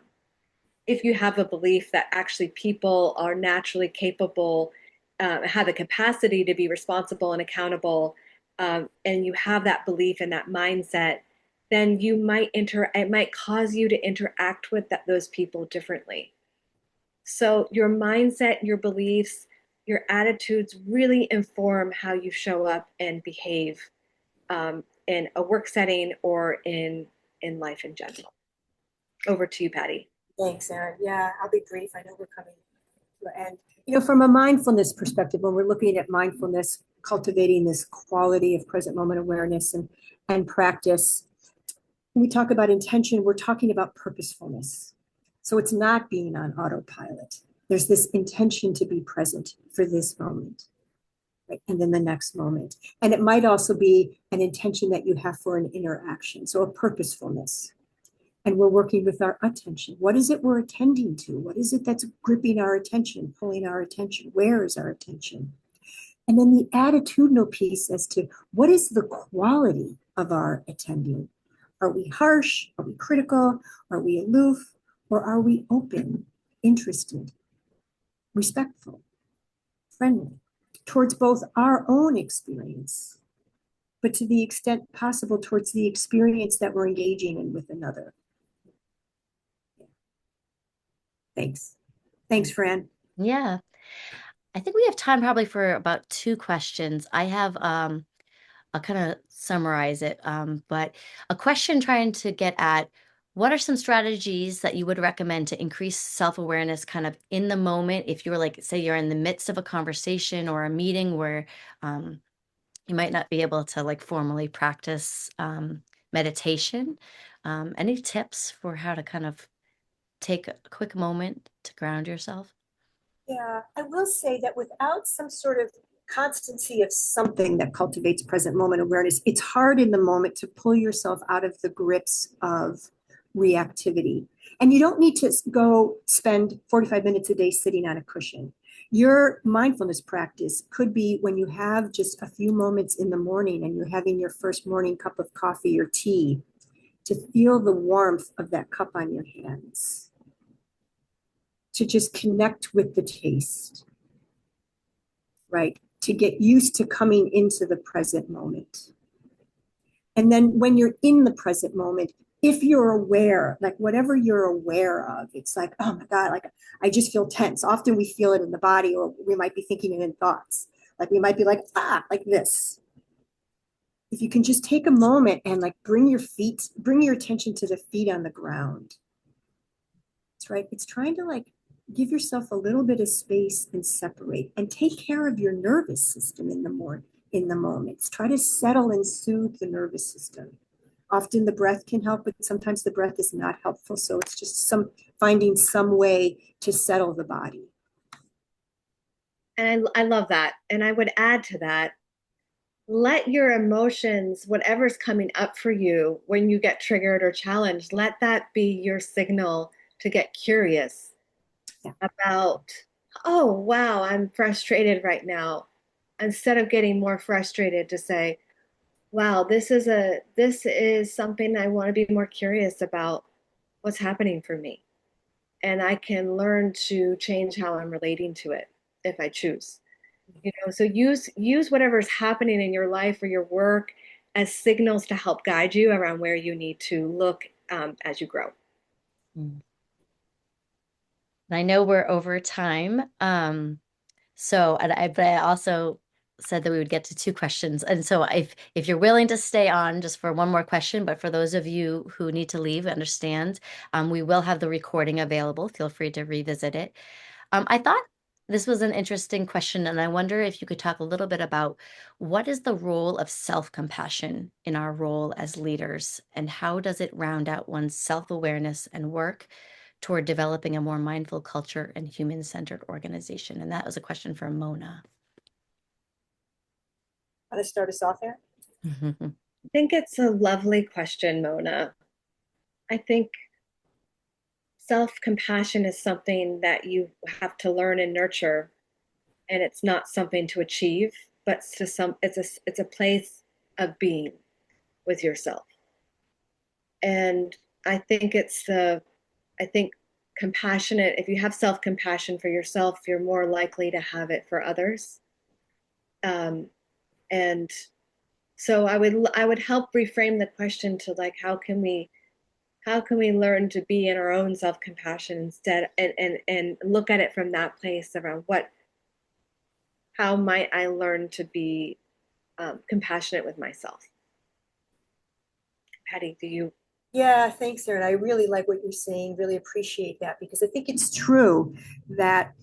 If you have a belief that actually people are naturally capable, have the capacity to be responsible and accountable, and you have that belief and that mindset, then it might cause you to interact with those people differently. So your mindset, your beliefs, your attitudes really inform how you show up and behave in a work setting or in life in general. Over to you, Patty. Thanks, Erin. Yeah, I'll be brief. I know we're coming to an end. From a mindfulness perspective, when we're looking at mindfulness, cultivating this quality of present moment awareness and practice, when we talk about intention, we're talking about purposefulness. So it's not being on autopilot. There's this intention to be present for this moment, right? And then the next moment. And it might also be an intention that you have for an interaction. So a purposefulness. And we're working with our attention. What is it we're attending to? What is it that's gripping our attention, pulling our attention? Where is our attention? And then the attitudinal piece as to what is the quality of our attending? Are we harsh? Are we critical? Are we aloof? Or are we open, interested, respectful, friendly towards both our own experience, but to the extent possible towards the experience that we're engaging in with another? Thanks. Thanks, Fran. Yeah. I think we have time probably for about two questions. I'll kind of summarize it, but a question trying to get at what are some strategies that you would recommend to increase self-awareness kind of in the moment if you're like, say you're in the midst of a conversation or a meeting where you might not be able to like formally practice meditation. Any tips for how to kind of take a quick moment to ground yourself? Yeah, I will say that without some sort of constancy of something that cultivates present moment awareness, it's hard in the moment to pull yourself out of the grips of reactivity. And you don't need to go spend 45 minutes a day sitting on a cushion. Your mindfulness practice could be when you have just a few moments in the morning and you're having your first morning cup of coffee or tea, to feel the warmth of that cup on your hands, to just connect with the taste, right? To get used to coming into the present moment. And then when you're in the present moment, if you're aware, like whatever you're aware of, it's like, oh my God, like I just feel tense. Often we feel it in the body, or we might be thinking it in thoughts. Like we might be like, like this. If you can just take a moment and like bring your attention to the feet on the ground. That's right. It's trying to like give yourself a little bit of space and separate and take care of your nervous system in the moments. Try to settle and soothe the nervous system. Often the breath can help, but sometimes the breath is not helpful. So it's just finding some way to settle the body. And I love that. And I would add to that, let your emotions, whatever's coming up for you when you get triggered or challenged, let that be your signal to get curious Yeah. about, oh, wow, I'm frustrated right now. Instead of getting more frustrated, to say, wow, this is something I want to be more curious about what's happening for me. And I can learn to change how I'm relating to it if I choose. So use whatever's happening in your life or your work as signals to help guide you around where you need to look as you grow. Mm. I know we're over time. But I also said that we would get to two questions. And so if you're willing to stay on just for one more question, but for those of you who need to leave, understand, we will have the recording available. Feel free to revisit it. I thought this was an interesting question, and I wonder if you could talk a little bit about what is the role of self-compassion in our role as leaders, and how does it round out one's self-awareness and work toward developing a more mindful culture and human-centered organization? And that was a question for Mona. Want to start us off there? I think it's a lovely question, Mona. I think self-compassion is something that you have to learn and nurture, and it's not something to achieve, but it's a place of being with yourself. And I think I think compassionate, if you have self-compassion for yourself, you're more likely to have it for others. And so I would help reframe the question to like, how can we learn to be in our own self-compassion instead, and look at it from that place around how might I learn to be compassionate with myself? Patty, do you? Yeah, thanks, Erin. I really like what you're saying, really appreciate that, because I think it's true that,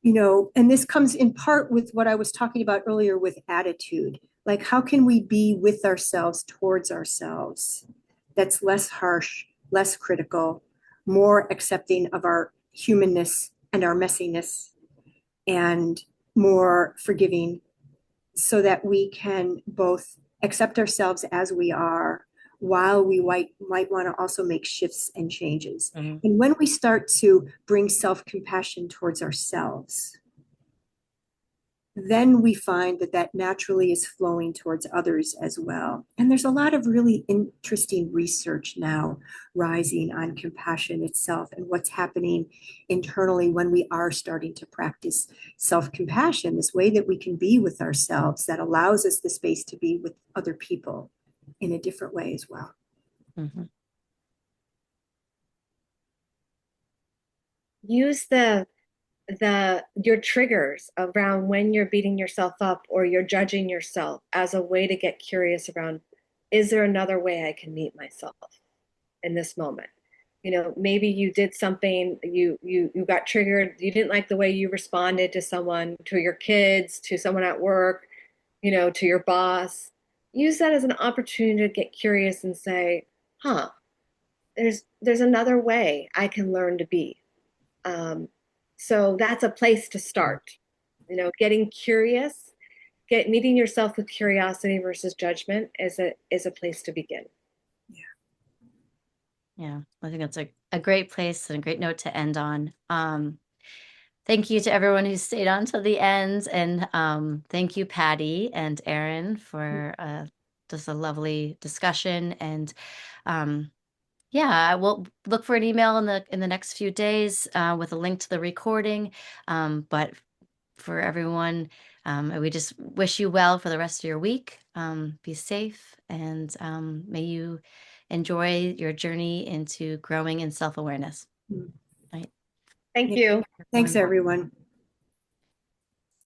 and this comes in part with what I was talking about earlier with attitude. Like, how can we be with ourselves, towards ourselves, that's less harsh, less critical, more accepting of our humanness and our messiness, and more forgiving, so that we can both accept ourselves as we are, while we might want to also make shifts and changes. Mm-hmm. And when we start to bring self-compassion towards ourselves, then we find that that naturally is flowing towards others as well. And there's a lot of really interesting research now rising on compassion itself and what's happening internally when we are starting to practice self-compassion, this way that we can be with ourselves that allows us the space to be with other people in a different way as well. Mm-hmm. Use your triggers around when you're beating yourself up or you're judging yourself as a way to get curious around, is there another way I can meet myself in this moment? Maybe you did something, you got triggered, you didn't like the way you responded to someone, to your kids, to someone at work, to your boss. Use that as an opportunity to get curious and say, there's another way I can learn to be. So that's a place to start, getting curious, meeting yourself with curiosity versus judgment is a place to begin. Yeah, I think that's a great place and a great note to end on. Thank you to everyone who stayed on till the end. And thank you, Patty and Erin, for just a lovely discussion. And yeah, I will look for an email in the next few days with a link to the recording. But for everyone, we just wish you well for the rest of your week. Be safe, and may you enjoy your journey into growing in self-awareness. Right. Thank you. Thanks, everyone.